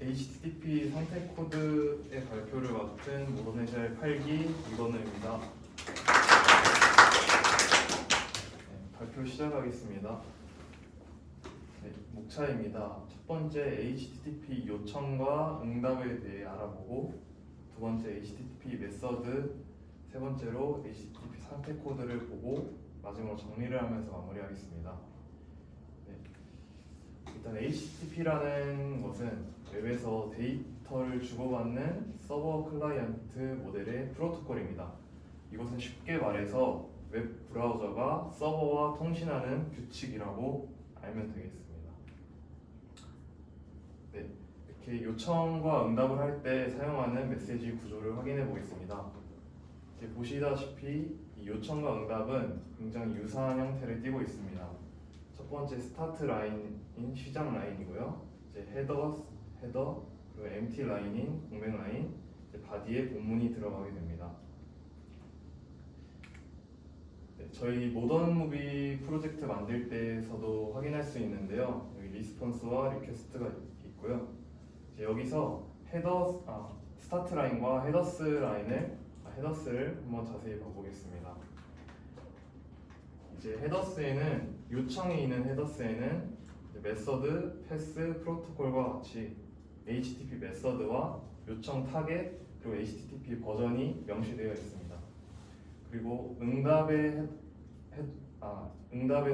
HTTP 상태 코드의 발표를 맡은 모던해젤 8기 이건우입니다. 발표 시작하겠습니다. 목차입니다. 첫 번째 HTTP 요청과 응답에 대해 알아보고, 두 번째 HTTP 메서드, 세 번째로 HTTP 상태 코드를 보고 마지막으로 정리를 하면서 마무리하겠습니다. 일단 HTTP라는 것은 웹에서 데이터를 주고받는 서버 클라이언트 모델의 프로토콜입니다. 이것은 쉽게 말해서 웹 브라우저가 서버와 통신하는 규칙이라고 알면 되겠습니다. 이렇게 요청과 응답을 할 때 사용하는 메시지 구조를 확인해 보겠습니다. 이제 보시다시피 이 요청과 응답은 굉장히 유사한 형태를 띠고 있습니다. 첫 번째 스타트 라인인 시작 라인이고요. 이제 헤더, 그리고 empty 라인인 공백 라인, 이제 바디에 본문이 들어가게 됩니다. 저희 모던 무비 프로젝트 만들 때에서도 확인할 수 있는데요. 여기 리스폰스와 리퀘스트가 있고요. 이제 여기서 스타트 라인과 헤더스를 한번 자세히 봐보겠습니다. 이제 헤더스에는 요청이 있는 헤더스에는 메서드, 패스, 프로토콜과 같이 HTTP 메서드와 요청 타겟 그리고 HTTP 버전이 명시되어 있습니다. 그리고 응답의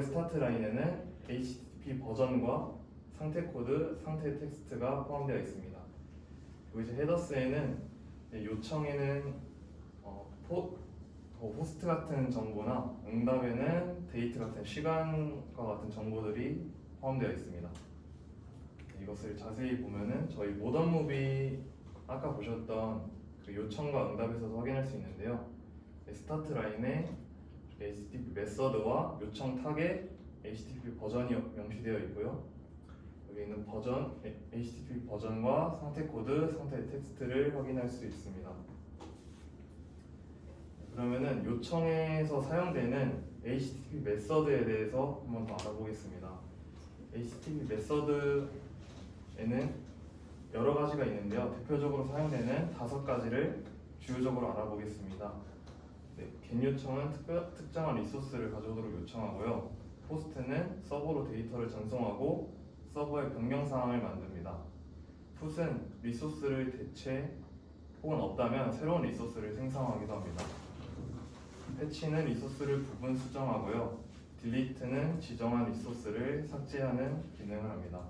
스타트 라인에는 HTTP 버전과 상태 코드, 상태 텍스트가 포함되어 있습니다. 그리고 이제 헤더스에는 요청에는 호스트 같은 정보나 응답에는 데이트 같은 시간과 같은 정보들이 포함되어 있습니다. 이것을 자세히 보면은 저희 모던 무비 아까 보셨던 그 요청과 응답에서도 확인할 수 있는데요. 스타트 라인에 HTTP 메서드와 요청 타겟, HTTP 버전이 명시되어 있고요. 여기 있는 HTTP 버전과 상태 코드, 상태 텍스트를 확인할 수 있습니다. 그러면은 요청에서 사용되는 HTTP 메서드에 대해서 한번 더 알아보겠습니다. HTTP 메서드에는 여러 가지가 있는데요. 대표적으로 사용되는 5가지를 주요적으로 알아보겠습니다. get 요청은 특정한 리소스를 가져오도록 요청하고요. 포스트는 서버로 데이터를 전송하고 서버의 변경 사항을 만듭니다. put은 리소스를 대체 혹은 없다면 새로운 리소스를 생성하기도 합니다. 패치는 리소스를 부분 수정하고요. delete는 지정한 리소스를 삭제하는 기능을 합니다.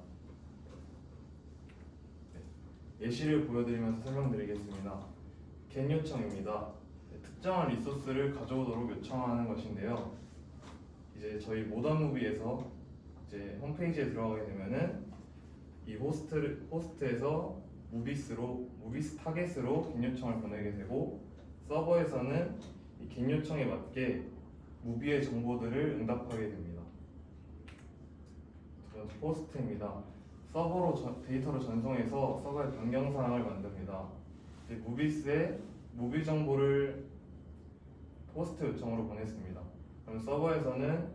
예시를 보여드리면서 설명드리겠습니다. get 요청입니다. 특정한 리소스를 가져오도록 요청하는 것인데요. 이제 저희 모던 무비에서 이제 홈페이지에 들어가게 되면은 이 호스트에서 무비스 타겟으로 get 요청을 보내게 되고, 서버에서는 이 get 요청에 맞게 무비의 정보들을 응답하게 됩니다. 두 번째 포스트입니다. 서버로 데이터를 전송해서 서버의 변경 사항을 만듭니다. 이제 무비스에 무비 정보를 포스트 요청으로 보냈습니다. 그럼 서버에서는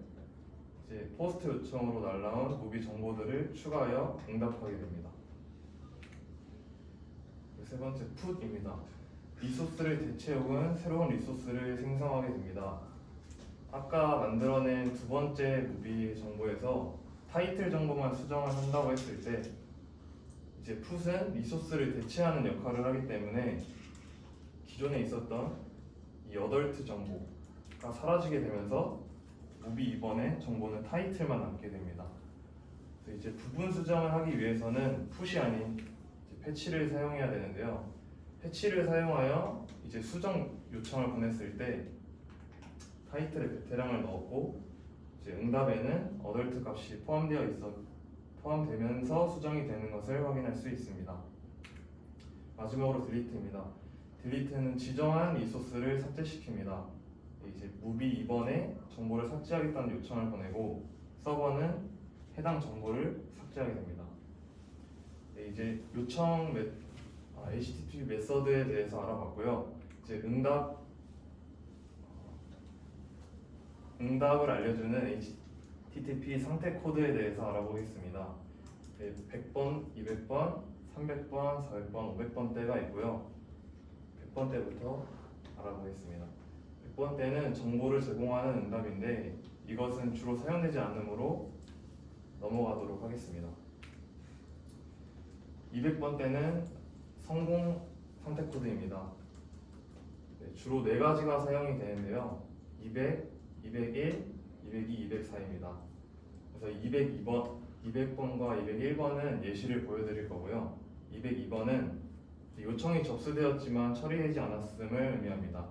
이제 포스트 요청으로 날라온 무비 정보들을 추가하여 응답하게 됩니다. 세 번째 put입니다. 리소스를 대체 혹은 새로운 리소스를 생성하게 됩니다. 아까 만들어낸 두 번째 무비 정보에서 타이틀 정보만 수정을 한다고 했을 때, 이제 put은 리소스를 대체하는 역할을 하기 때문에 기존에 있었던 이 어덜트 정보가 사라지게 되면서 무비 이번에 정보는 타이틀만 남게 됩니다. 그래서 이제 부분 수정을 하기 위해서는 put이 아닌 패치를 사용해야 되는데요. 패치를 사용하여 이제 수정 요청을 보냈을 때 타이틀에 베테랑을 넣었고, 이제 응답에는 어덜트 값이 포함되면서 수정이 되는 것을 확인할 수 있습니다. 마지막으로 delete입니다. delete는 지정한 리소스를 삭제시킵니다. 이제 무비 2번에 정보를 삭제하겠다는 요청을 보내고, 서버는 해당 정보를 삭제하게 됩니다. 이제 요청 HTTP 메서드에 대해서 알아봤고요. 이제 응답을 알려주는 HTTP 상태 코드에 대해서 알아보겠습니다. 100번, 200번, 300번, 400번, 500번대가 있고요. 100번대부터 알아보겠습니다. 100번대는 정보를 제공하는 응답인데 이것은 주로 사용되지 않으므로 넘어가도록 하겠습니다. 200번대는 성공 선택 코드입니다. 주로 4가지가 사용이 되는데요. 200, 201, 202, 204입니다. 그래서 200번과 201번은 예시를 보여드릴 거고요. 202번은 요청이 접수되었지만 처리되지 않았음을 의미합니다.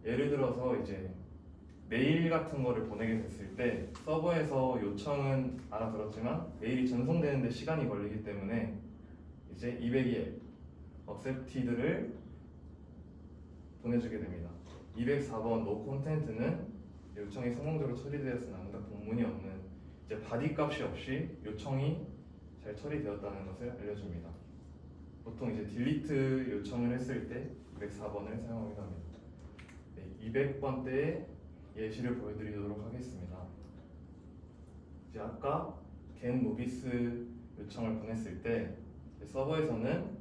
예를 들어서 이제 메일 같은 거를 보내게 됐을 때 서버에서 요청은 알아들었지만 메일이 전송되는데 시간이 걸리기 때문에 이제 202에 accepted를 보내주게 됩니다. 204번 no content는 요청이 성공적으로 처리되었으나 응답 본문이 없는 이제 바디 값이 없이 요청이 잘 처리되었다는 것을 알려줍니다. 보통 이제 딜리트 요청을 했을 때 204번을 사용하기도 합니다. 200번대의 예시를 보여드리도록 하겠습니다. 이제 아까 get movies 요청을 보냈을 때 서버에서는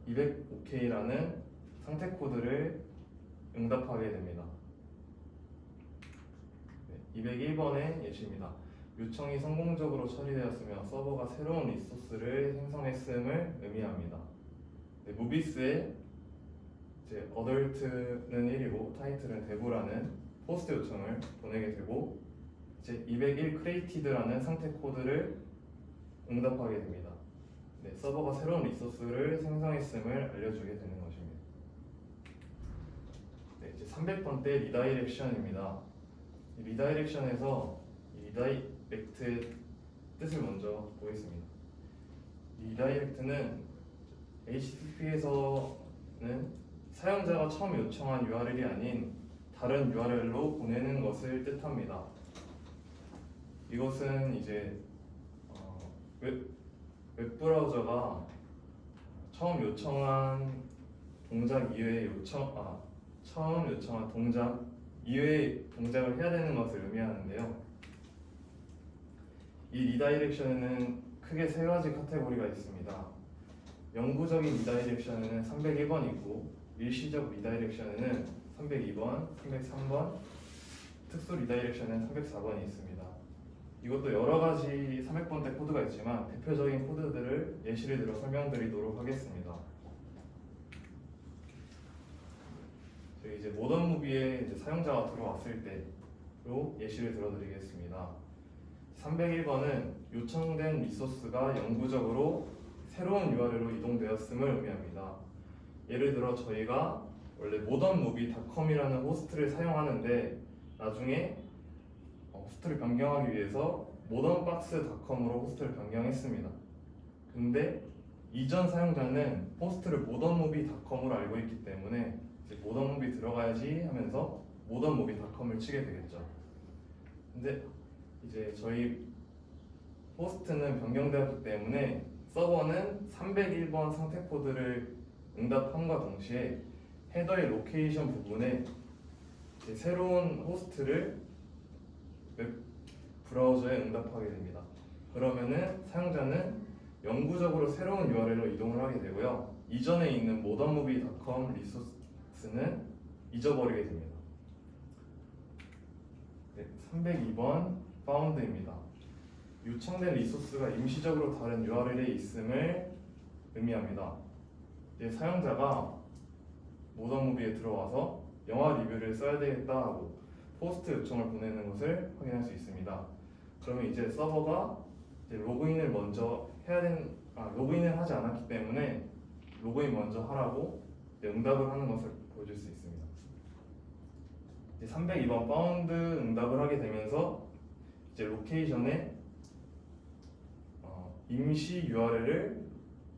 200ok라는 상태 코드를 응답하게 됩니다. 201번의 예시입니다. 요청이 성공적으로 처리되었으며 서버가 새로운 리소스를 생성했음을 의미합니다. 무비스의 이제 adult는 1이고 타이틀은 데브라는 포스트 요청을 보내게 되고 이제 201 created라는 상태 코드를 응답하게 됩니다. 서버가 새로운 리소스를 생성했음을 알려주게 되는 것입니다. 이제 300번대 리다이렉션입니다. 리다이렉션에서 리다이렉트의 뜻을 먼저 보겠습니다. 리다이렉트는 HTTP에서는 사용자가 처음 요청한 URL이 아닌 다른 URL로 보내는 것을 뜻합니다. 이것은 이제 웹브라우저가 처음 요청한 동작 이외의 처음 요청한 동작 이외의 동작을 해야 되는 것을 의미하는데요. 이 리다이렉션에는 크게 3가지 카테고리가 있습니다. 영구적인 리다이렉션에는 301번이 있고 일시적 리다이렉션에는 302번, 303번, 특수 리다이렉션에는 304번이 있습니다. 이것도 여러가지 300번대 코드가 있지만 대표적인 코드들을 예시를 들어 설명드리도록 하겠습니다. 저희 이제 모던 무비에 이제 사용자가 들어왔을 때로 예시를 들어드리겠습니다. 301번은 요청된 리소스가 영구적으로 새로운 URL로 이동되었음을 의미합니다. 예를 들어 저희가 원래 modernmovie.com이라는 호스트를 사용하는데 나중에 호스트를 변경하기 위해서 modernbox.com으로 호스트를 변경했습니다. 근데 이전 사용자는 호스트를 modernmovie.com으로 알고 있기 때문에 이제 modernmovie 들어가야지 하면서 modernmovie.com을 치게 되겠죠. 근데 이제 저희 호스트는 변경되었기 때문에 서버는 301번 상태 코드를 응답함과 동시에 헤더의 로케이션 부분에 이제 새로운 호스트를 웹 브라우저에 응답하게 됩니다. 그러면은 사용자는 영구적으로 새로운 URL로 이동을 하게 되고요. 이전에 있는 modernmovie.com 리소스는 잊어버리게 됩니다. 302번 found입니다. 요청된 리소스가 임시적으로 다른 URL에 있음을 의미합니다. 사용자가 모던무비에 들어와서 영화 리뷰를 써야 되겠다 하고 포스트 요청을 보내는 것을 확인할 수 있습니다. 그러면 이제 서버가 이제 로그인을 먼저 로그인을 하지 않았기 때문에 로그인 먼저 하라고 응답을 하는 것을 보여줄 수 있습니다. 302번 파운드 응답을 하게 되면서 이제 로케이션에 임시 URL을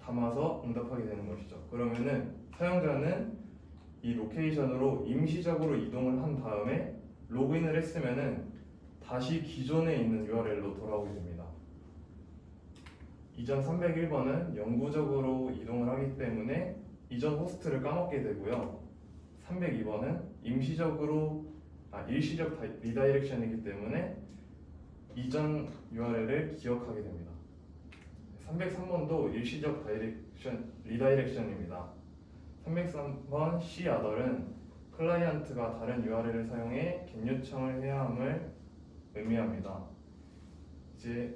담아서 응답하게 되는 것이죠. 그러면은 사용자는 이 로케이션으로 임시적으로 이동을 한 다음에 로그인을 했으면은 다시 기존에 있는 URL로 돌아오게 됩니다. 이전 301번은 영구적으로 이동을 하기 때문에 이전 호스트를 까먹게 되고요. 302번은 일시적 리다이렉션이기 때문에 이전 URL을 기억하게 됩니다. 303번도 일시적 리다이렉션입니다. 303번 C 아덜은 클라이언트가 다른 URL을 사용해 겟 요청을 해야 함을 의미합니다. 이제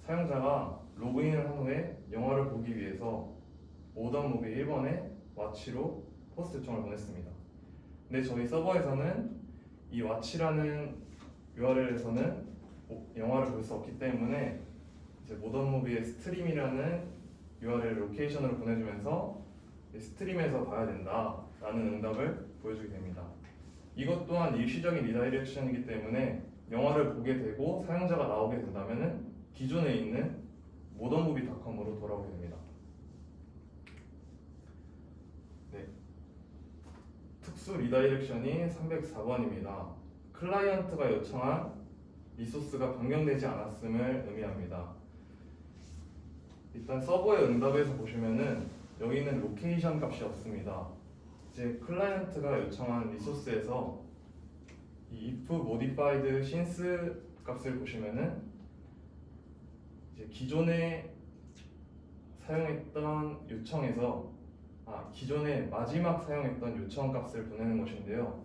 사용자가 로그인을 한 후에 영화를 보기 위해서 모던 무비 1번에 와치로 포스트 요청을 보냈습니다. 근데 저희 서버에서는 이 와치라는 URL에서는 영화를 볼 수 없기 때문에 이제 모던 무비의 스트림이라는 URL 로케이션으로 보내주면서 스트림에서 봐야 된다라는 응답을 보여주게 됩니다. 이것 또한 일시적인 리다이렉션이기 때문에 영화를 보게 되고 사용자가 나오게 된다면 기존에 있는 모던무비닷컴으로 돌아오게 됩니다. 네. 특수 리다이렉션이 304번입니다. 클라이언트가 요청한 리소스가 변경되지 않았음을 의미합니다. 일단 서버의 응답에서 보시면은 여기는 로케이션 값이 없습니다. 이제 클라이언트가 요청한 리소스에서 이 if modified since 값을 보시면은 이제 기존에 사용했던 요청에서 기존에 마지막 사용했던 요청 값을 보내는 것인데요.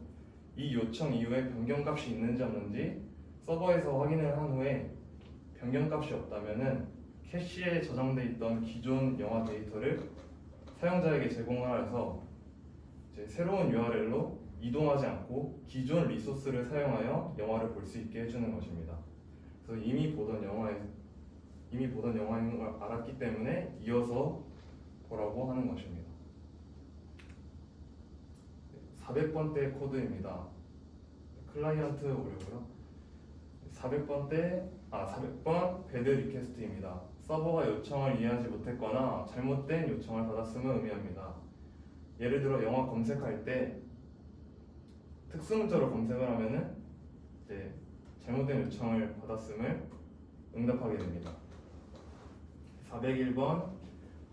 이 요청 이후에 변경 값이 있는지 없는지 서버에서 확인을 한 후에 변경 값이 없다면은 캐시에 저장돼 있던 기존 영화 데이터를 사용자에게 제공을 해서 이제 새로운 URL로 이동하지 않고 기존 리소스를 사용하여 영화를 볼 수 있게 해주는 것입니다. 그래서 이미 보던 영화인 걸 알았기 때문에 이어서 보라고 하는 것입니다. 400번대 코드입니다. 클라이언트 오류고요. 400번 배드 리퀘스트입니다. 서버가 요청을 이해하지 못했거나 잘못된 요청을 받았음을 의미합니다. 예를 들어 영화 검색할 때 특수문자로 검색을 하면은 이제 잘못된 요청을 받았음을 응답하게 됩니다. 401번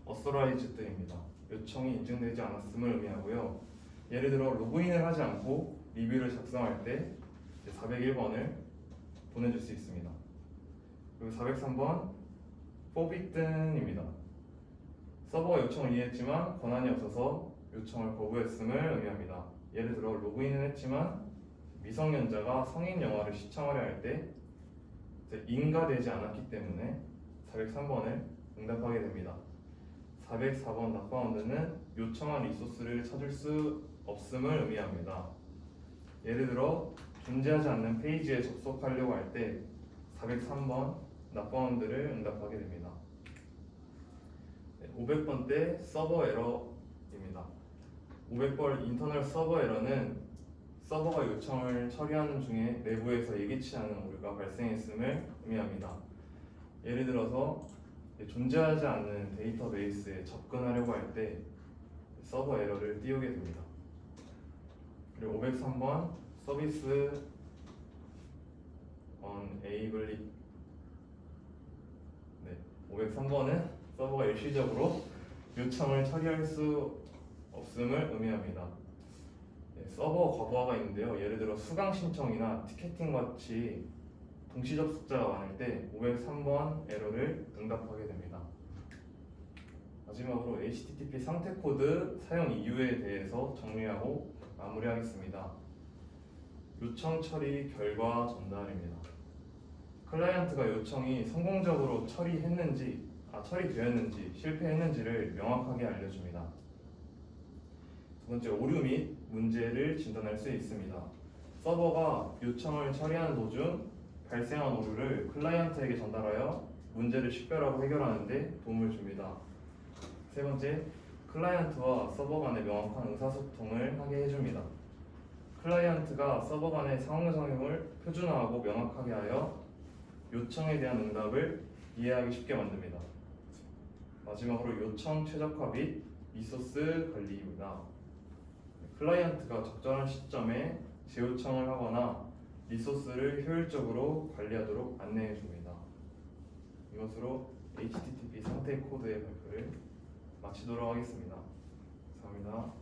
authorized입니다. 요청이 인증되지 않았음을 의미하고요. 예를 들어 로그인을 하지 않고 리뷰를 작성할 때 401번을 보내줄 수 있습니다. 그리고 403번 forbidden입니다. 서버가 요청을 이해했지만 권한이 없어서 요청을 거부했음을 의미합니다. 예를 들어 로그인은 했지만 미성년자가 성인 영화를 시청하려 할 때 인가되지 않았기 때문에 403번을 응답하게 됩니다. 404번 낫바운드는 요청한 리소스를 찾을 수 없음을 의미합니다. 예를 들어 존재하지 않는 페이지에 접속하려고 할 때 403번 낫바운드를 응답하게 됩니다. 500번 때 서버 에러입니다. 500번 인터널 서버 에러는 서버가 요청을 처리하는 중에 내부에서 예기치 않은 오류가 발생했음을 의미합니다. 예를 들어서 존재하지 않는 데이터베이스에 접근하려고 할 때 서버 에러를 띄우게 됩니다. 그리고 503번 서비스 unable 503번은 서버가 일시적으로 요청을 처리할 수 없음을 의미합니다. 서버 과부하가 있는데요. 예를 들어 수강 신청이나 티켓팅 같이 동시 접속자가 많을 때 503번 에러를 응답하게 됩니다. 마지막으로 HTTP 상태 코드 사용 이유에 대해서 정리하고 마무리하겠습니다. 요청 처리 결과 전달입니다. 클라이언트가 요청이 성공적으로 처리되었는지 실패했는지를 명확하게 알려줍니다. 두 번째, 오류 및 문제를 진단할 수 있습니다. 서버가 요청을 처리하는 도중 발생한 오류를 클라이언트에게 전달하여 문제를 식별하고 해결하는 데 도움을 줍니다. 세 번째, 클라이언트와 서버 간의 명확한 의사소통을 하게 해줍니다. 클라이언트가 서버 간의 상호작용을 표준화하고 명확하게 하여 요청에 대한 응답을 이해하기 쉽게 만듭니다. 마지막으로 요청 최적화 및 리소스 관리입니다. 클라이언트가 적절한 시점에 재요청을 하거나 리소스를 효율적으로 관리하도록 안내해 줍니다. 이것으로 HTTP 상태 코드의 발표를 마치도록 하겠습니다. 감사합니다.